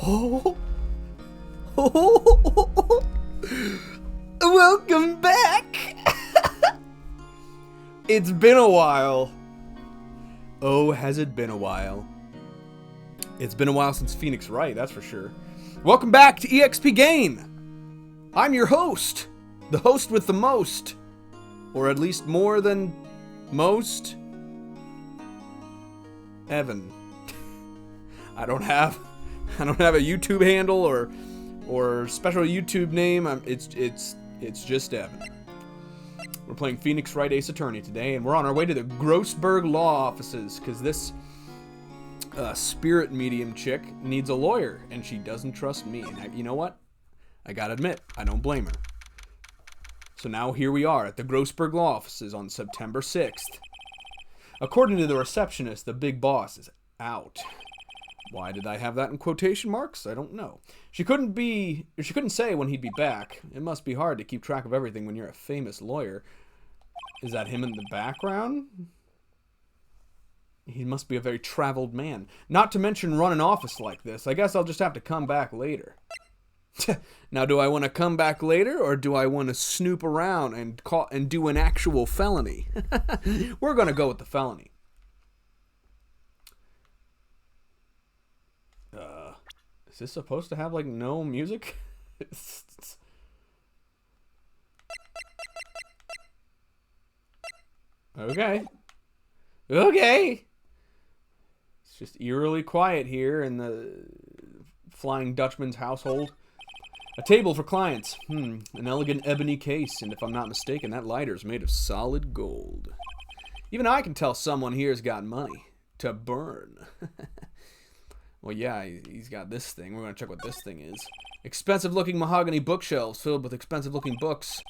Oh. Oh. Welcome back. It's been a while. Oh, has it been a while? It's been a while since Phoenix Wright, that's for sure. Welcome back to EXP Gain. I'm your host, the host with the most, or at least more than most. Evan. I don't have a YouTube handle or special YouTube name. It's just Evan. We're playing Phoenix Wright Ace Attorney today, and we're on our way to the Grossberg law offices because this spirit medium chick needs a lawyer, and she doesn't trust me. And you know what? I gotta admit, I don't blame her. So now here we are at the Grossberg law offices on September 6th. According to the receptionist, the big boss is out. Why did I have that in quotation marks? I don't know. She couldn't say when he'd be back. It must be hard to keep track of everything when you're a famous lawyer. Is that him in the background? He must be a very traveled man. Not to mention run an office like this. I guess I'll just have to come back later. Now, do I want to come back later, or do I want to snoop around and do an actual felony? We're going to go with the felony. Is this supposed to have, like, no music? Okay. Okay. It's just eerily quiet here in the Flying Dutchman's household. A table for clients. An elegant ebony case, and if I'm not mistaken, that lighter's made of solid gold. Even I can tell someone here's got money to burn. Well, yeah, he's got this thing. We're going to check what this thing is. Expensive-looking mahogany bookshelves filled with expensive-looking books.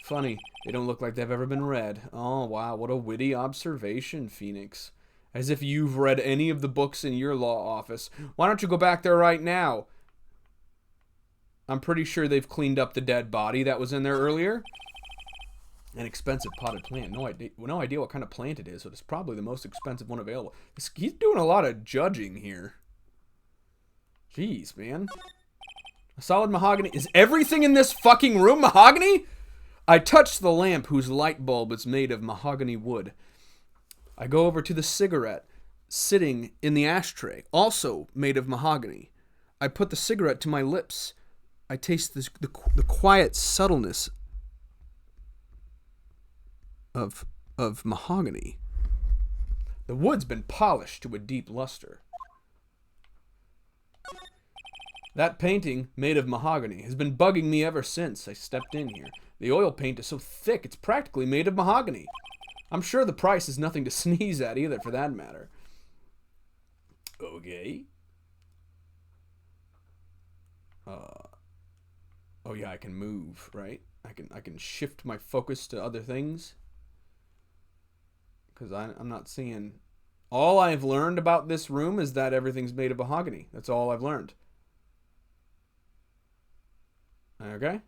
Funny. They don't look like they've ever been read. Oh, wow, what a witty observation, Phoenix. As if you've read any of the books in your law office. Why don't you go back there right now? I'm pretty sure they've cleaned up the dead body that was in there earlier. An expensive potted plant. No idea what kind of plant it is, but it's probably the most expensive one available. He's doing a lot of judging here. Jeez, man. A solid mahogany. Is everything in this fucking room mahogany? I touch the lamp whose light bulb is made of mahogany wood. I go over to the cigarette sitting in the ashtray, also made of mahogany. I put the cigarette to my lips. I taste the quiet subtleness of mahogany. The wood's been polished to a deep luster. That painting, made of mahogany, has been bugging me ever since I stepped in here. The oil paint is so thick, it's practically made of mahogany. I'm sure the price is nothing to sneeze at either, for that matter. Okay. Oh yeah, I can move, right? I can shift my focus to other things. Because I'm not seeing... All I've learned about this room is that everything's made of mahogany. That's all I've learned. Okay.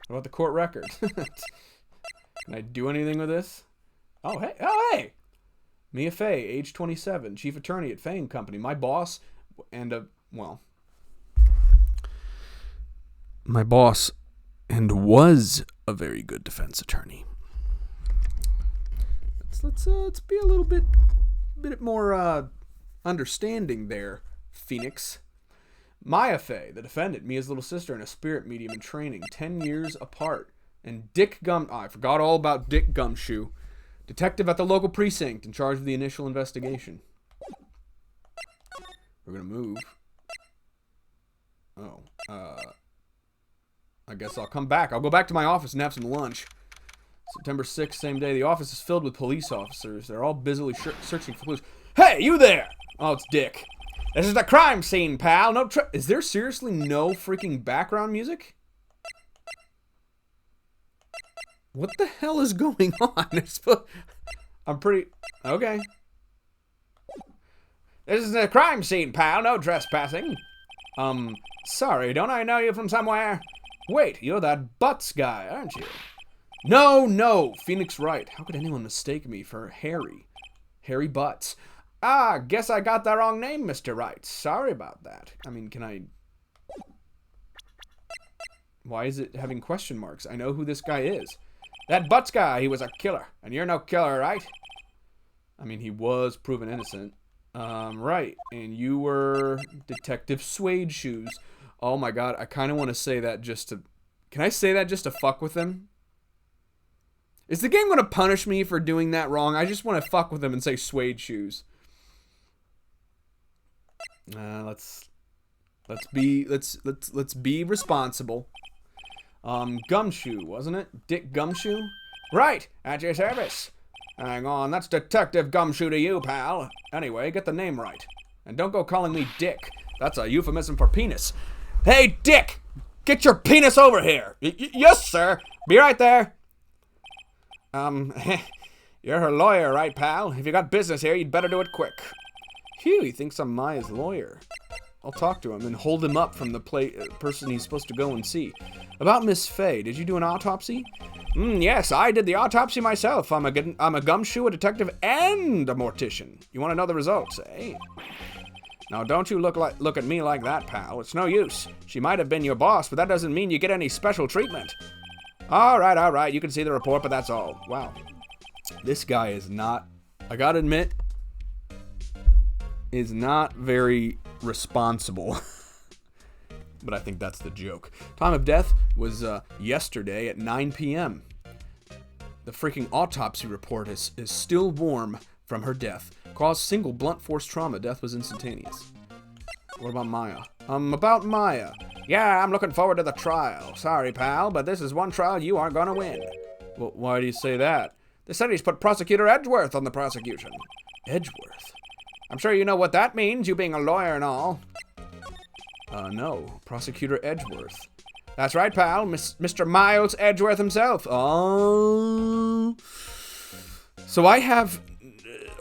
What about the court record? Can I do anything with this? Oh, hey. Oh, hey. Mia Fey, age 27, chief attorney at Fay & Company. My boss and my boss and was a very good defense attorney. Let's be a little bit more understanding there, Phoenix. Maya Fey, the defendant, Mia's little sister, and a spirit medium in training, 10 years apart. And Dick I forgot all about Dick Gumshoe, detective at the local precinct in charge of the initial investigation. We're gonna move. Oh, I guess I'll come back. I'll go back to my office and have some lunch. September 6th, same day. The office is filled with police officers. They're all busily searching for clues. Hey, you there! Oh, it's Dick. This is the crime scene, pal. Is there seriously no freaking background music? What the hell is going on? I'm pretty... Okay. This is the crime scene, pal. No trespassing. Sorry, don't I know you from somewhere? Wait, you're that Butts guy, aren't you? No, Phoenix Wright. How could anyone mistake me for Harry? Harry Butts. Ah, guess I got the wrong name, Mr. Wright. Sorry about that. I mean, can I... Why is it having question marks? I know who this guy is. That Butts guy, he was a killer. And you're no killer, right? I mean, he was proven innocent. Right. And you were Detective Suede Shoes. Oh my god, I kind of want to say that just to... Can I say that just to fuck with him? Is the game going to punish me for doing that wrong? I just want to fuck with him and say Suede Shoes. Let's be responsible. Gumshoe, wasn't it? Dick Gumshoe? Right, at your service. Hang on, that's Detective Gumshoe to you, pal. Anyway, get the name right. And don't go calling me Dick. That's a euphemism for penis. Hey, Dick! Get your penis over here! Yes, sir! Be right there! You're her lawyer, right, pal? If you got business here, you'd better do it quick. Phew, he thinks I'm Maya's lawyer. I'll talk to him and hold him up from the person he's supposed to go and see. About Miss Fay, did you do an autopsy? Yes, I did the autopsy myself. I'm a gumshoe, a detective, and a mortician. You want to know the results, eh? Now, don't you look at me like that, pal. It's no use. She might have been your boss, but that doesn't mean you get any special treatment. All right. You can see the report, but that's all. Wow. This guy is not, I gotta admit, is not very responsible. But I think that's the joke. Time of death was yesterday at 9 p.m. The freaking autopsy report is still warm from her death. Caused single blunt force trauma. Death was instantaneous. What about Maya? About Maya. Yeah, I'm looking forward to the trial. Sorry, pal, but this is one trial you aren't gonna win. Well, why do you say that? The city's put Prosecutor Edgeworth on the prosecution. Edgeworth? I'm sure you know what that means, you being a lawyer and all. No. Prosecutor Edgeworth. That's right, pal. Mr. Miles Edgeworth himself. Oh. So I have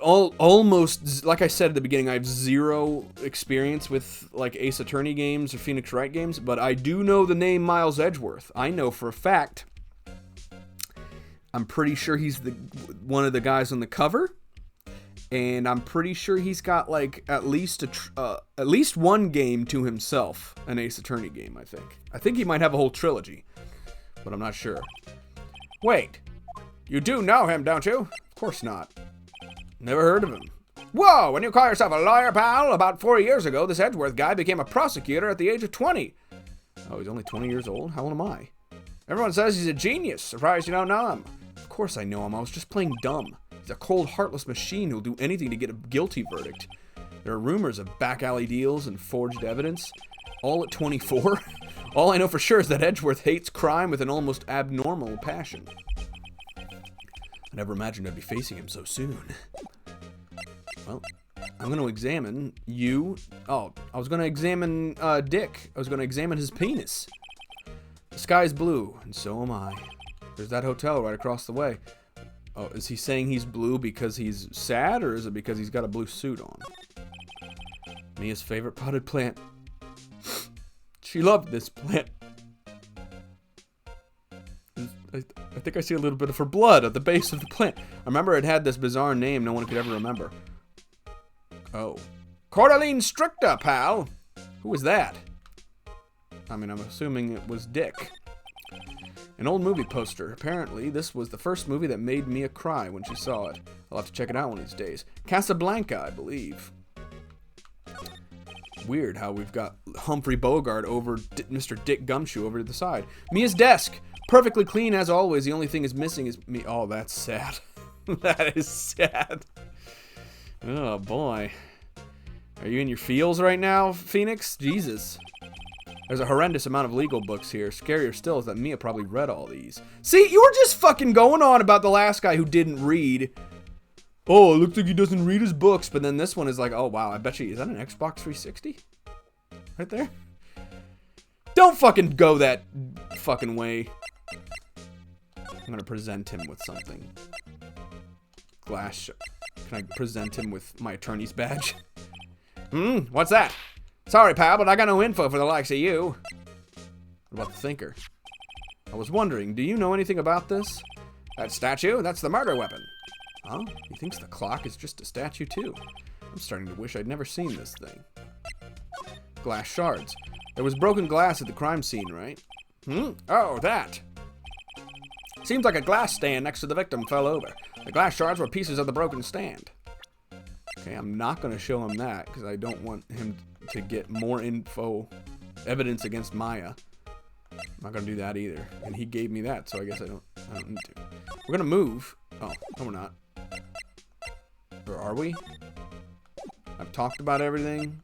almost, like I said at the beginning, I have zero experience with like Ace Attorney games or Phoenix Wright games, but I do know the name Miles Edgeworth. I know for a fact. I'm pretty sure he's one of the guys on the cover. And I'm pretty sure he's got like at least one game to himself, an Ace Attorney game. I think he might have a whole trilogy, but I'm not sure. Wait, you do know him, don't you? Of course not. Never heard of him. Whoa, when you call yourself a lawyer, pal? About 4 years ago, this Edgeworth guy became a prosecutor at the age of 20. Oh, he's only 20 years old? How old am I? Everyone says he's a genius. Surprised you don't know him. Of course I know him. I was just playing dumb. He's a cold, heartless machine who'll do anything to get a guilty verdict. There are rumors of back alley deals and forged evidence. All at 24? All I know for sure is that Edgeworth hates crime with an almost abnormal passion. I never imagined I'd be facing him so soon. Well, I'm going to examine you. Oh, I was going to examine Dick. I was going to examine his penis. The sky's blue, and so am I. There's that hotel right across the way. Oh, is he saying he's blue because he's sad, or is it because he's got a blue suit on? Mia's favorite potted plant. She loved this plant. I think I see a little bit of her blood at the base of the plant. I remember it had this bizarre name no one could ever remember. Oh. Coraline Stricta, pal! Who was that? I mean, I'm assuming it was Dick. An old movie poster. Apparently, this was the first movie that made Mia cry when she saw it. I'll have to check it out one of these days. Casablanca, I believe. Weird how we've got Humphrey Bogart over Mr. Dick Gumshoe over to the side. Mia's desk. Perfectly clean as always. The only thing is missing is me. Oh, that's sad. That is sad. Oh, boy. Are you in your feels right now, Phoenix? Jesus. There's a horrendous amount of legal books here. Scarier still is that Mia probably read all these. See, you were just fucking going on about the last guy who didn't read. Oh, it looks like he doesn't read his books. But then this one is like, oh, wow, I bet you, is that an Xbox 360? Right there? Don't fucking go that fucking way. I'm going to present him with something. Can I present him with my attorney's badge? What's that? Sorry, pal, but I got no info for the likes of you. What about the thinker? I was wondering, do you know anything about this? That statue? That's the murder weapon. Huh? He thinks the clock is just a statue, too. I'm starting to wish I'd never seen this thing. Glass shards. There was broken glass at the crime scene, right? Oh, that. Seems like a glass stand next to the victim fell over. The glass shards were pieces of the broken stand. Okay, I'm not going to show him that because I don't want him to get more evidence against Maya. I'm not going to do that either. And he gave me that, so I guess I don't need to. We're going to move. Oh, no we're not. Or are we? I've talked about everything.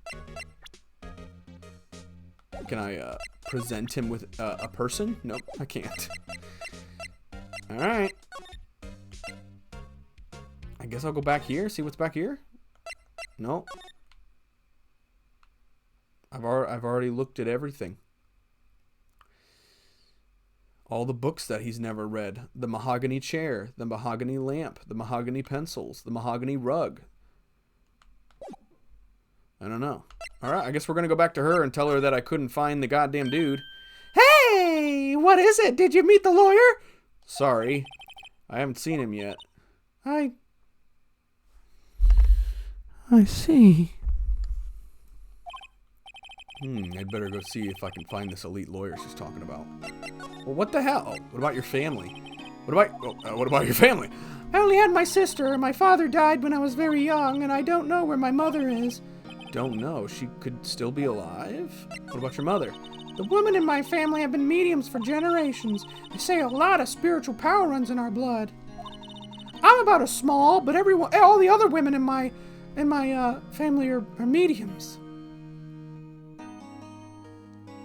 Can I present him with a person? Nope, I can't. Alright. I guess I'll go back here, see what's back here? No. I've already looked at everything. All the books that he's never read. The mahogany chair, the mahogany lamp, the mahogany pencils, the mahogany rug. I don't know. Alright, I guess we're gonna go back to her and tell her that I couldn't find the goddamn dude. Hey! What is it? Did you meet the lawyer? Sorry. I haven't seen him yet. I see. I'd better go see if I can find this elite lawyer she's talking about. Well, what the hell? Oh, what about your family? What about your family? I only had my sister. My father died when I was very young, and I don't know where my mother is. Don't know? She could still be alive? What about your mother? The women in my family have been mediums for generations. They say a lot of spiritual power runs in our blood. I'm about as small, but all the other women in my family are mediums.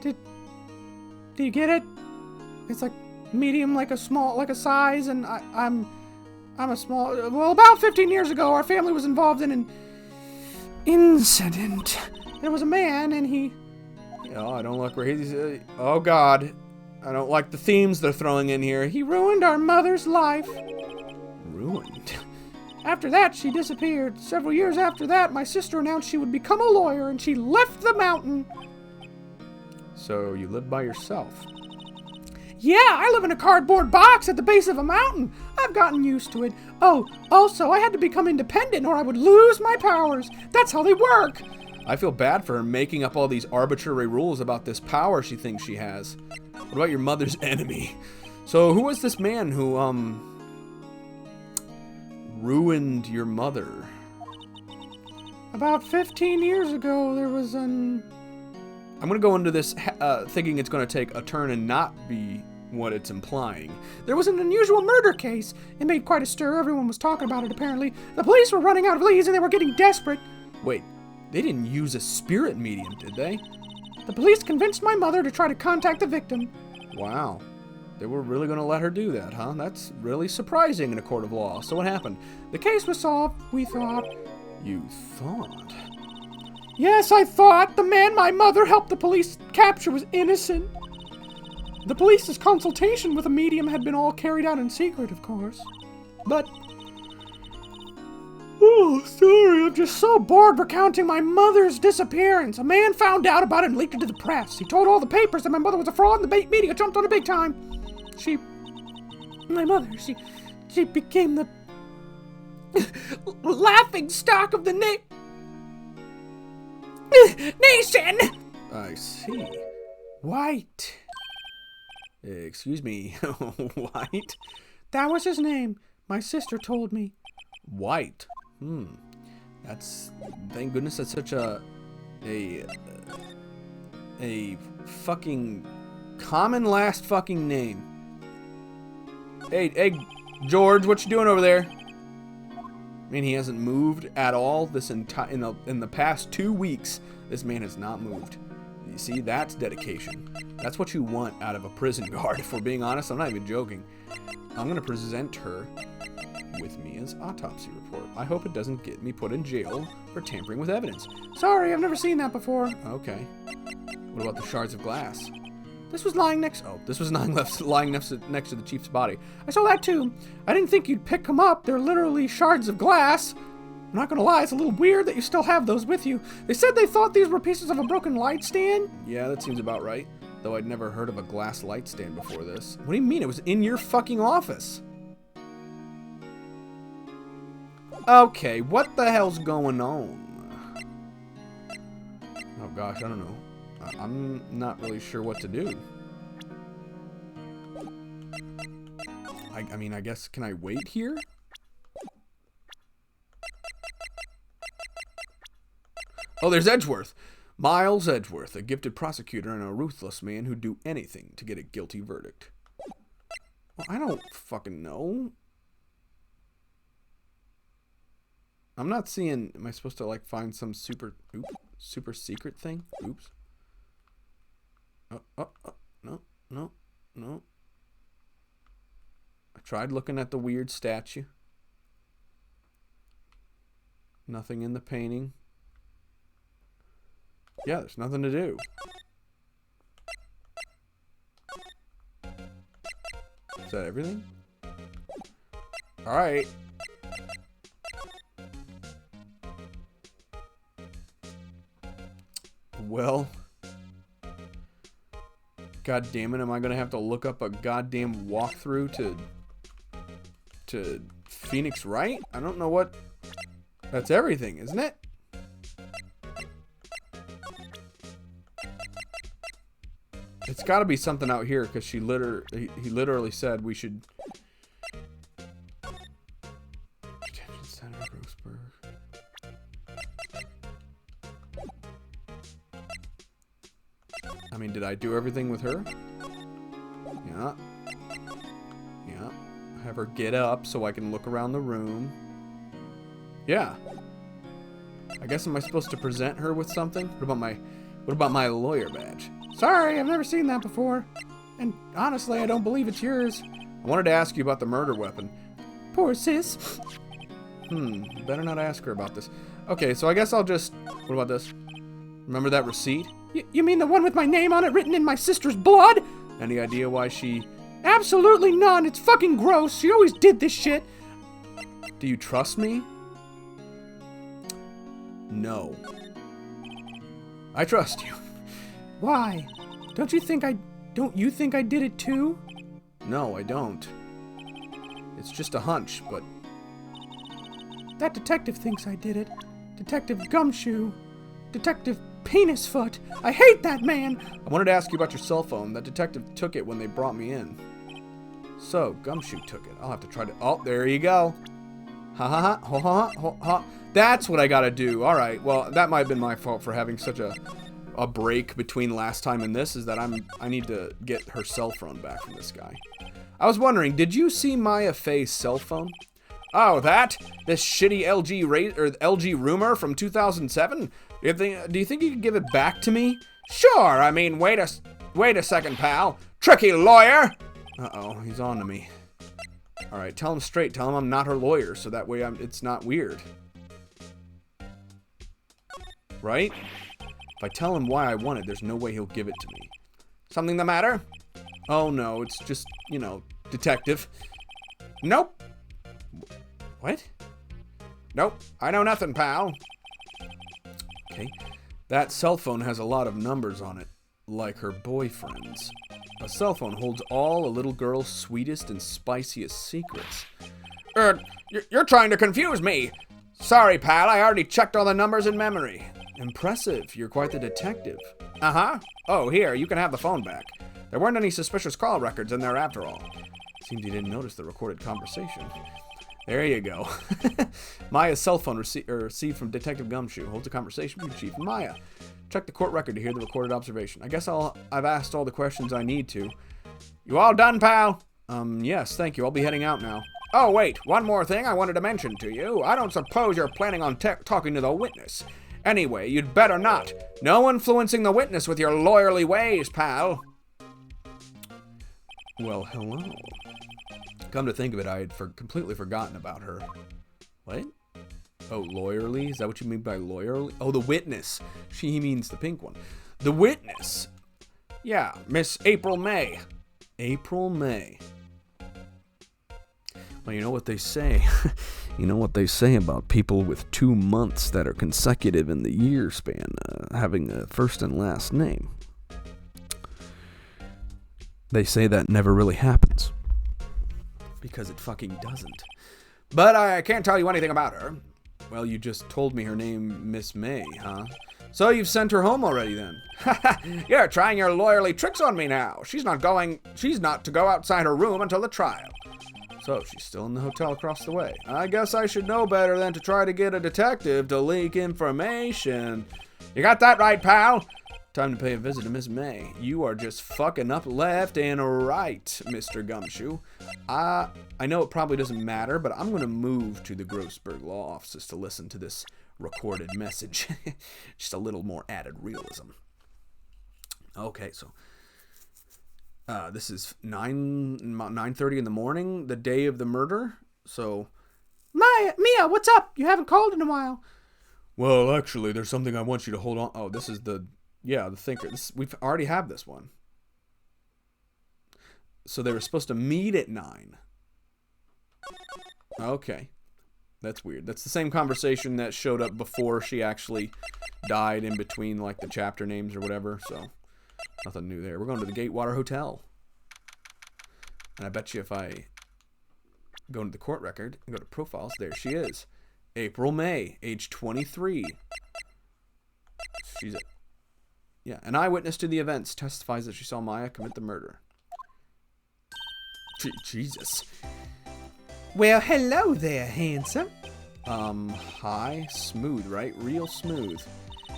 Do you get it? It's like medium, like a size, and I'm a small. Well, about 15 years ago, our family was involved in an incident. There was a man, and he. Oh, I don't like where he's. Oh God, I don't like the themes they're throwing in here. He ruined our mother's life. Ruined. After that, she disappeared. Several years after that, my sister announced she would become a lawyer, and she left the mountain. So you live by yourself? Yeah, I live in a cardboard box at the base of a mountain. I've gotten used to it. Oh, also, I had to become independent or I would lose my powers. That's how they work. I feel bad for her making up all these arbitrary rules about this power she thinks she has. What about your mother's enemy? So who was this man who, ruined your mother? About 15 years ago, there was I'm going to go into this thinking it's going to take a turn and not be what it's implying. There was an unusual murder case. It made quite a stir. Everyone was talking about it, apparently. The police were running out of leads and they were getting desperate. Wait, they didn't use a spirit medium, did they? The police convinced my mother to try to contact the victim. Wow. They were really going to let her do that, huh? That's really surprising in a court of law. So what happened? The case was solved, we thought. You thought? Yes, I thought. The man my mother helped the police capture was innocent. The police's consultation with a medium had been all carried out in secret, of course. But... Oh, sorry, I'm just so bored recounting my mother's disappearance. A man found out about it and leaked it to the press. He told all the papers that my mother was a fraud and the media jumped on it big time. My mother, she became the laughing stock of the nation! I see. White. Excuse me, White? That was his name. My sister told me. White. That's... Thank goodness that's such a fucking common last fucking name. Hey, George, what you doing over there? I mean, he hasn't moved at all this in the past 2 weeks. This man has not moved. You see, that's dedication. That's what you want out of a prison guard. If we're being honest, I'm not even joking. I'm gonna present her with Mia's autopsy report. I hope it doesn't get me put in jail for tampering with evidence. Sorry, I've never seen that before. Okay. What about the shards of glass? This was lying next. Oh, this was lying next to the chief's body. I saw that too. I didn't think you'd pick them up. They're literally shards of glass. I'm not gonna lie, it's a little weird that you still have those with you. They said they thought these were pieces of a broken light stand. Yeah, that seems about right. Though I'd never heard of a glass light stand before this. What do you mean? It was in your fucking office. Okay, what the hell's going on? Oh gosh, I don't know. I'm not really sure what to do. I mean, I guess, can I wait here? Oh, there's Edgeworth. Miles Edgeworth, a gifted prosecutor and a ruthless man who'd do anything to get a guilty verdict. Well, I don't fucking know. I'm not seeing... Am I supposed to, like, find some super secret thing? Oops. Oh, no. I tried looking at the weird statue. Nothing in the painting. Yeah, there's nothing to do. Is that everything? Alright. Well. God damn it, am I gonna have to look up a goddamn walkthrough to Phoenix Wright? I don't know what... That's everything, isn't it? It's got to be something out here because he literally said we should. Detention Center, Grossberg. I mean, did I do everything with her? Yeah. Yeah. Have her get up so I can look around the room. Yeah. I guess am I supposed to present her with something? What about my lawyer badge? Sorry, I've never seen that before. And honestly, I don't believe it's yours. I wanted to ask you about the murder weapon. Poor sis. Better not ask her about this. Okay, so I guess I'll just... What about this? Remember that receipt? You mean the one with my name on it written in my sister's blood? Any idea why she... Absolutely none. It's fucking gross. She always did this shit. Do you trust me? No. I trust you. Why? Don't you think I did it too? No, I don't. It's just a hunch, but... That detective thinks I did it. Detective Gumshoe. Detective Penisfoot. I hate that man! I wanted to ask you about your cell phone. That detective took it when they brought me in. So, Gumshoe took it. I'll have to try to... Oh, there you go. Ha. That's what I gotta do. Alright, well, that might have been my fault for having such a break between last time and this, is that I need to get her cell phone back from this guy. I was wondering, did you see Maya Faye's cell phone? Oh, that? This shitty LG rumor from 2007? Do you think you could give it back to me? Sure, I mean, wait a second, pal. Tricky lawyer! Uh-oh, he's on to me. Alright, tell him straight. Tell him I'm not her lawyer, so that way it's not weird. Right? If I tell him why I want it, there's no way he'll give it to me. Something the matter? Oh no, it's just, you know, detective. Nope. What? Nope, I know nothing, pal. Okay. That cell phone has a lot of numbers on it, like her boyfriend's. A cell phone holds all a little girl's sweetest and spiciest secrets. You're trying to confuse me. Sorry, pal, I already checked all the numbers in memory. Impressive, you're quite the detective. Uh-huh. Oh, here, you can have the phone back. There weren't any suspicious call records in there after all. Seemed you didn't notice the recorded conversation. There you go. Maya's cell phone received from Detective Gumshoe holds a conversation between Chief and Maya. Check the court record to hear the recorded observation. I guess I've asked all the questions I need to. You all done, pal? Yes, thank you. I'll be heading out now. Oh, wait, one more thing I wanted to mention to you. I don't suppose you're planning on talking to the witness. Anyway, you'd better not. No influencing the witness with your lawyerly ways, pal. Well, hello. Come to think of it, I had completely forgotten about her. What? Oh, lawyerly? Is that what you mean by lawyerly? Oh, the witness. He means the pink one. The witness. Yeah, Miss April May. April May. Well, you know what they say. You know what they say about people with 2 months that are consecutive in the year span having a first and last name. They say that never really happens. Because it fucking doesn't. But I can't tell you anything about her. Well, you just told me her name, Miss May, huh? So you've sent her home already then? You're trying your lawyerly tricks on me now. She's not to go outside her room until the trial. So she's still in the hotel across the way. I guess I should know better than to try to get a detective to leak information. You got that right, pal? Time to pay a visit to Miss May. You are just fucking up left and right, Mr. Gumshoe. I know it probably doesn't matter, but I'm going to move to the Grossberg law offices to listen to this recorded message. Just a little more added realism. Okay, so this is 9:30 in the morning, the day of the murder. So, Mia, what's up? You haven't called in a while. Well, actually, there's something I want you to hold on. Oh, this is the thinker. We've already have this one. So they were supposed to meet at 9. Okay. That's weird. That's the same conversation that showed up before she actually died, in between like the chapter names or whatever. So nothing new there. We're going to the Gatewater Hotel. And I bet you if I go into the court record and go to profiles, there she is. April May, age 23. An eyewitness to the events, testifies that she saw Maya commit the murder. Jesus. Well, hello there, handsome. Hi. Smooth, right? Real smooth.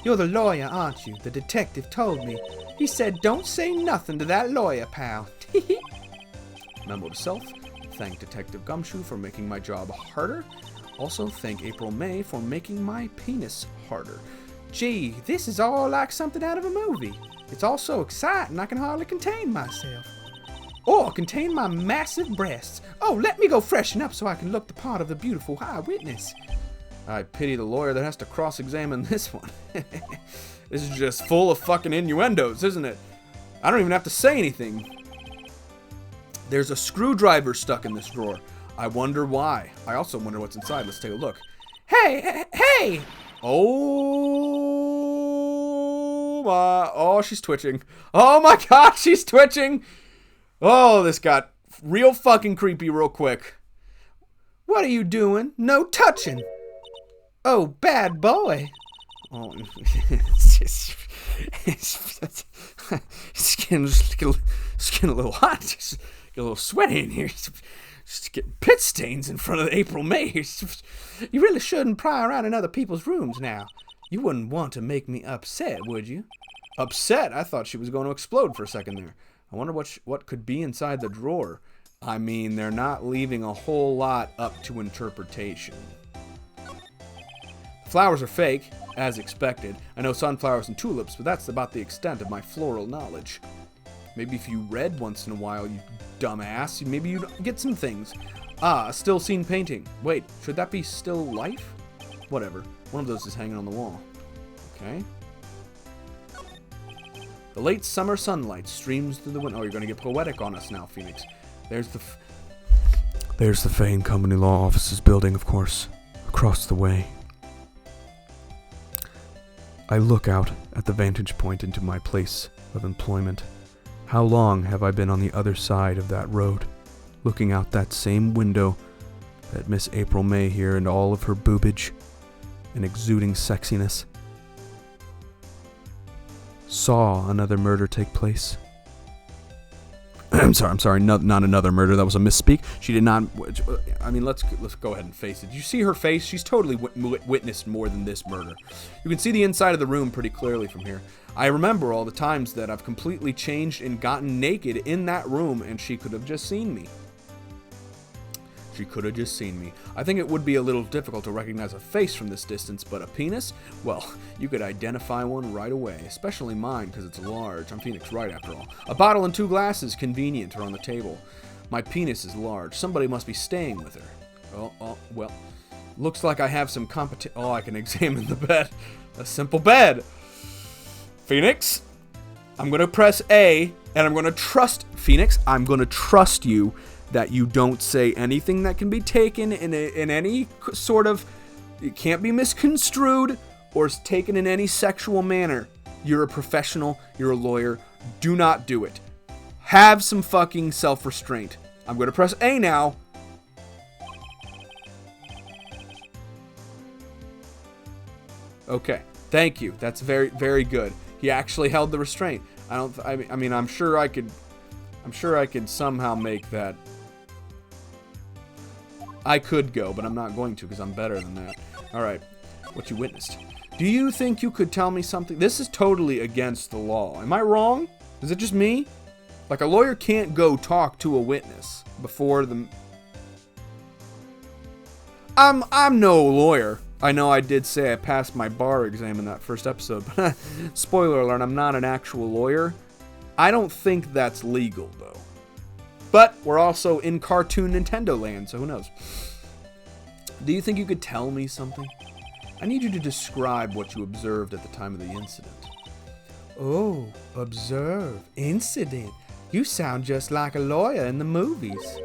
You're the lawyer, aren't you? The detective told me. He said don't say nothing to that lawyer, pal. Memo to self. Thank Detective Gumshoe for making my job harder. Also, thank April May for making my penis harder. Gee, this is all like something out of a movie. It's all so exciting I can hardly contain myself. Or contain my massive breasts. Oh, let me go freshen up so I can look the part of the beautiful eyewitness. I pity the lawyer that has to cross-examine this one. This is just full of fucking innuendos, isn't it? I don't even have to say anything. There's a screwdriver stuck in this drawer. I wonder why. I also wonder what's inside. Let's take a look. Hey! Oh my! Oh, she's twitching. Oh my God, she's twitching. Oh, this got real fucking creepy real quick. What are you doing? No touching. Oh, bad boy. Oh, it's getting a little hot. Just get a little sweaty in here. Just getting pit stains in front of April May. You really shouldn't pry around in other people's rooms now. You wouldn't want to make me upset, would you? Upset? I thought she was going to explode for a second there. I wonder what could be inside the drawer. I mean, they're not leaving a whole lot up to interpretation. Flowers are fake, as expected. I know sunflowers and tulips, but that's about the extent of my floral knowledge. Maybe if you read once in a while, you dumbass, maybe you'd get some things. Ah, a still scene painting. Wait, should that be still life? Whatever. One of those is hanging on the wall. Okay. The late summer sunlight streams through the window. Oh, you're going to get poetic on us now, Phoenix. There's the Fane Company Law Offices building, of course, across the way. I look out at the vantage point into my place of employment. How long have I been on the other side of that road, looking out that same window at Miss April May here and all of her boobage and exuding sexiness? Saw another murder take place. I'm sorry, not another murder. That was a misspeak. She did not. I mean, let's go ahead and face it. Did you see her face? She's totally witnessed more than this murder. You can see the inside of the room pretty clearly from here. I remember all the times that I've completely changed and gotten naked in that room, and she could have just seen me. She could have just seen me. I think it would be a little difficult to recognize a face from this distance, but a penis? Well, you could identify one right away, especially mine because it's large. I'm Phoenix Wright after all. A bottle and 2 glasses, convenient, are on the table. My penis is large. Somebody must be staying with her. Oh, well. Looks like I have some Oh, I can examine the bed. A simple bed. Phoenix, I'm going to press A, and I'm going to trust... Phoenix, I'm going to trust you that you don't say anything that can be taken in any sort of... It can't be misconstrued or taken in any sexual manner. You're a professional. You're a lawyer. Do not do it. Have some fucking self-restraint. I'm going to press A now. Okay. Thank you. That's very, very good. He actually held the restraint. I mean, I'm sure I could somehow make that. I could go, but I'm not going to because I'm better than that. All right. What you witnessed. Do you think you could tell me something? This is totally against the law. Am I wrong? Is it just me? Like, a lawyer can't go talk to a witness before the... I'm no lawyer. I know I did say I passed my bar exam in that first episode, but spoiler alert, I'm not an actual lawyer. I don't think that's legal, though. But we're also in cartoon Nintendo land, so who knows? Do you think you could tell me something? I need you to describe what you observed at the time of the incident. Oh, observe. Incident. You sound just like a lawyer in the movies.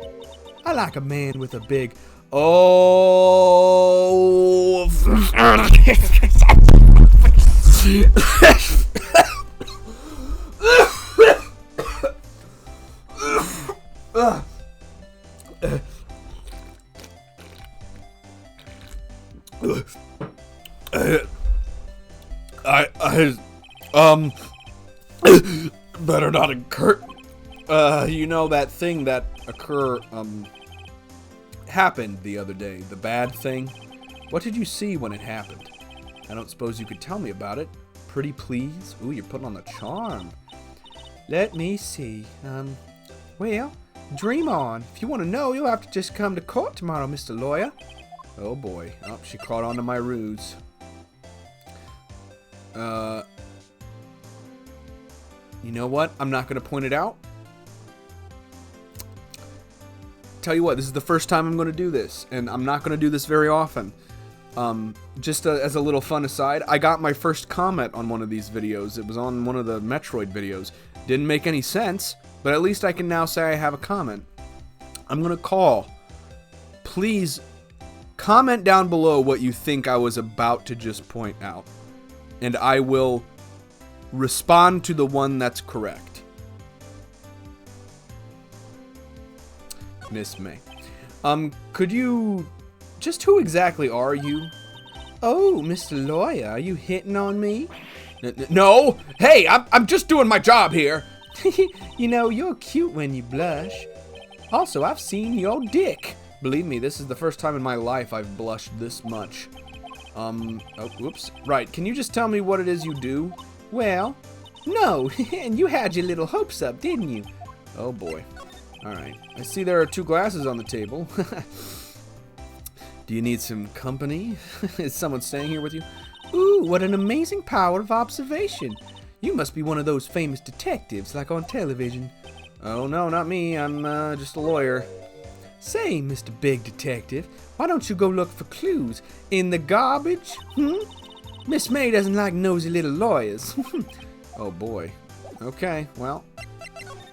I like a man with a big... Oh... better not occur. You know that thing that happened the other day, the bad thing? What did you see when it happened? I don't suppose you could tell me about it. Pretty please? Ooh, you're putting on the charm. Let me see. Well, dream on. If you want to know, you'll have to just come to court tomorrow, Mr. Lawyer. Oh boy. Oh, she caught on to my ruse. You know what? I'm not going to point it out. Tell you what, this is the first time I'm going to do this, and I'm not going to do this very often. Just as a little fun aside, I got my first comment on one of these videos. It was on one of the Metroid videos. Didn't make any sense, but at least I can now say I have a comment. I'm going to call. Please comment down below what you think I was about to just point out, and I will respond to the one that's correct. Miss May. Could you... Just who exactly are you? Oh, Mr. Lawyer, are you hitting on me? No! Hey, I'm just doing my job here! You know, you're cute when you blush. Also, I've seen your dick. Believe me, this is the first time in my life I've blushed this much. Oh, whoops. Right, can you just tell me what it is you do? Well, no, and you had your little hopes up, didn't you? Oh boy. Alright, I see there are 2 glasses on the table. Do you need some company? Is someone staying here with you? Ooh, what an amazing power of observation. You must be one of those famous detectives, like on television. Oh no, not me, I'm just a lawyer. Say, Mr. Big Detective, why don't you go look for clues in the garbage? Miss May doesn't like nosy little lawyers. Oh boy. Okay, well,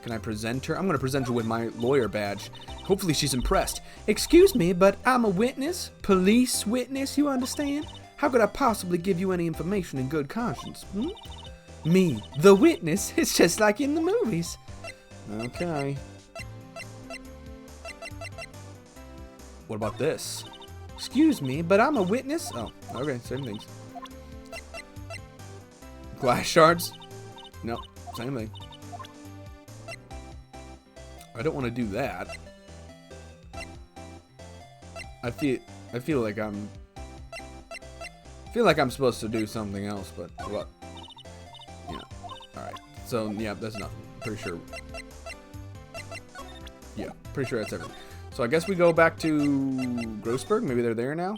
can I present her? I'm going to present her with my lawyer badge. Hopefully she's impressed. Excuse me, but I'm a witness. Police witness, you understand? How could I possibly give you any information in good conscience? Me, the witness? It's just like in the movies. Okay. What about this? Excuse me, but I'm a witness. Oh, okay, same things. Glass shards? No, same thing. I don't want to do that. I feel like I'm supposed to do something else, but what? Yeah. All right. So yeah, that's nothing. Pretty sure. Yeah, pretty sure that's everything. So I guess we go back to Grossberg. Maybe they're there now.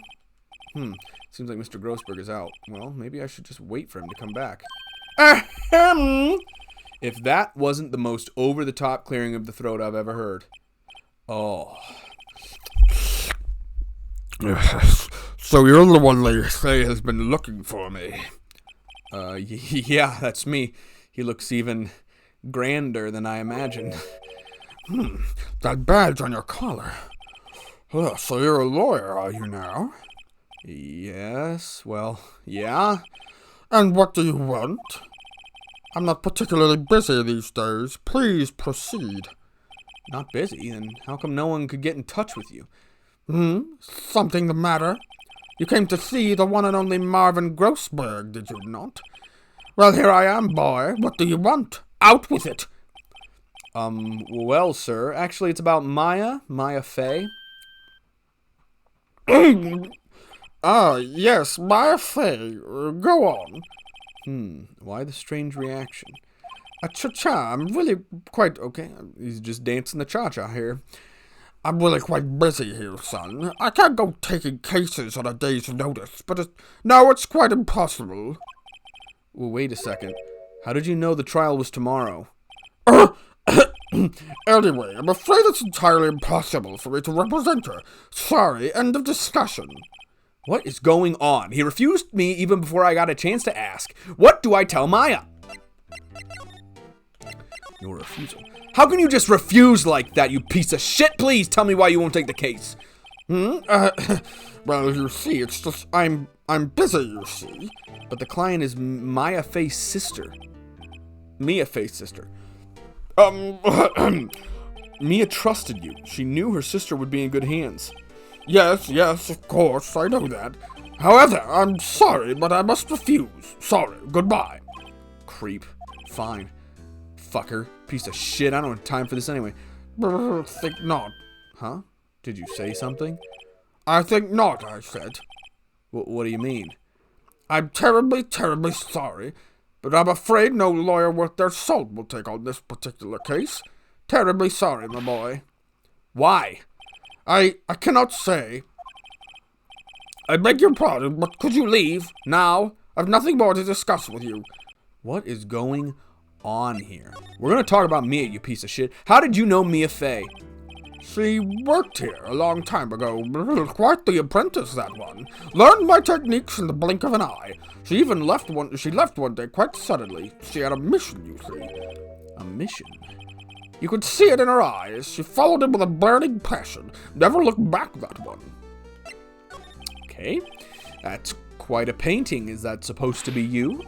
Seems like Mr. Grossberg is out. Well, maybe I should just wait for him to come back. If that wasn't the most over-the-top clearing of the throat I've ever heard. Oh. So you're the one they say has been looking for me. Yeah, that's me. He looks even grander than I imagined. That badge on your collar. Oh, so you're a lawyer, are you now? Yes, well, yeah. And what do you want? I'm not particularly busy these days. Please proceed. Not busy? Then how come no one could get in touch with you? Something the matter? You came to see the one and only Marvin Grossberg, did you not? Well, here I am, boy. What do you want? Out with it. Well, sir, actually it's about Maya Fey. Ah, yes, my affair. Go on. Why the strange reaction? A cha-cha, I'm really quite... Okay, he's just dancing the cha-cha here. I'm really quite busy here, son. I can't go taking cases on a day's notice, but no, it's quite impossible. Well, wait a second. How did you know the trial was tomorrow? Anyway, I'm afraid it's entirely impossible for me to represent her. Sorry, end of discussion. What is going on? He refused me even before I got a chance to ask. What do I tell Maya? Your refusal. How can you just refuse like that, you piece of shit? Please tell me why you won't take the case. Well, you see, it's just, I'm busy, you see. But the client is Mia Fey's sister. Mia Fey's sister. Mia trusted you. She knew her sister would be in good hands. Yes, of course, I know that. However, I'm sorry, but I must refuse. Sorry, goodbye. Creep. Fine. Fucker. Piece of shit. I don't have time for this anyway. Think not. Huh? Did you say something? I think not, I said. What do you mean? I'm terribly, terribly sorry, but I'm afraid no lawyer worth their salt will take on this particular case. Terribly sorry, my boy. Why? I cannot say. I beg your pardon, but could you leave now? I've nothing more to discuss with you. What is going on here? We're gonna talk about Mia, you piece of shit. How did you know Mia Fey? She worked here a long time ago. Quite the apprentice, that one. Learned my techniques in the blink of an eye. She left one day quite suddenly. She had a mission, you see. A mission? You could see it in her eyes. She followed him with a burning passion. Never looked back, that one. Okay. That's quite a painting. Is that supposed to be you?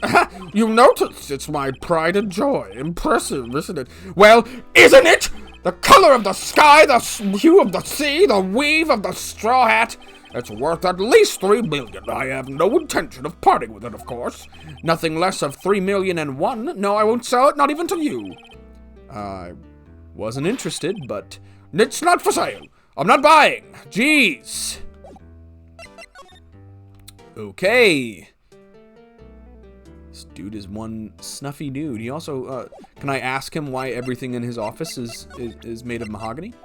You notice it's my pride and joy. Impressive, isn't it? Well, isn't it? The color of the sky, the hue of the sea, the weave of the straw hat. It's worth at least $3 million. I have no intention of parting with it, of course. Nothing less of $3,000,001. No, I won't sell it, not even to you. I wasn't interested, but it's not for sale. I'm not buying. Jeez. Okay. This dude is one snuffy dude. He also, can I ask him why everything in his office is made of mahogany?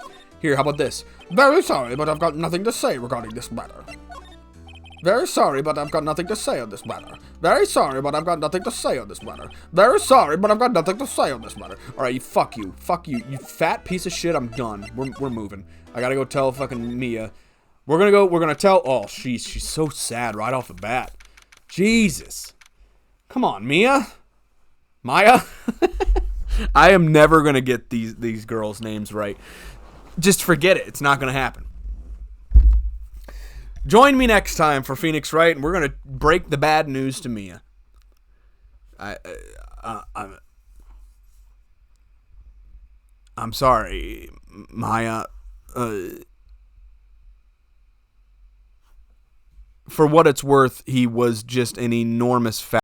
Here, how about this? Very sorry, but I've got nothing to say regarding this matter. Very sorry, but I've got nothing to say on this matter. Very sorry, but I've got nothing to say on this matter. Very sorry, but I've got nothing to say on this matter. Alright, fuck you. Fuck you. You fat piece of shit, I'm done. We're moving. I gotta go tell fucking Mia. We're gonna tell, oh, she's so sad right off the bat. Jesus. Come on, Mia. Maya? I am never gonna get these girls' names right. Just forget it. It's not gonna happen. Join me next time for Phoenix Wright, and we're gonna break the bad news to Mia. I'm sorry, Maya. For what it's worth, he was just an enormous